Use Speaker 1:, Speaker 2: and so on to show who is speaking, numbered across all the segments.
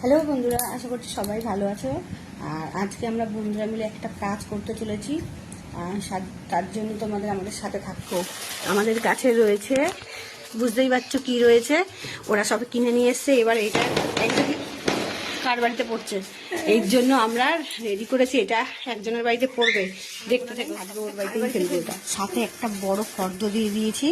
Speaker 1: Hello বন্ধুরা, আশা করছি সবাই ভালো আছো। আর আজকে আমরা বন্ধুরা মিলে একটা কাজ করতে চলেছি। তার জন্য তোমাদের আমাদের সাথে থাকতো। আমাদের কাছে রয়েছে, বুঝতেই পারছো কি রয়েছে, ওরা সব কিনে নিয়ে এসছে। এবার এটা কার বাড়িতে পড়ছে, এই জন্য আমরা রেডি করেছি। এটা একজনের বাড়িতে পড়বে, দেখতে থেকে ওর বাড়িতেই ফেলবো। এটা সাথে একটা বড় ফর্দ দিয়ে দিয়েছি।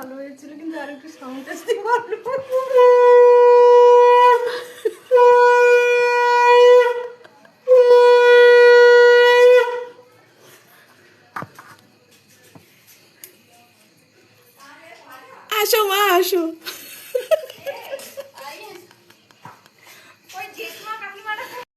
Speaker 1: ভালো হয়েছিল, কিন্তু আর একটু সাউন্ড আসতে পারলো। আসো মা, আসো।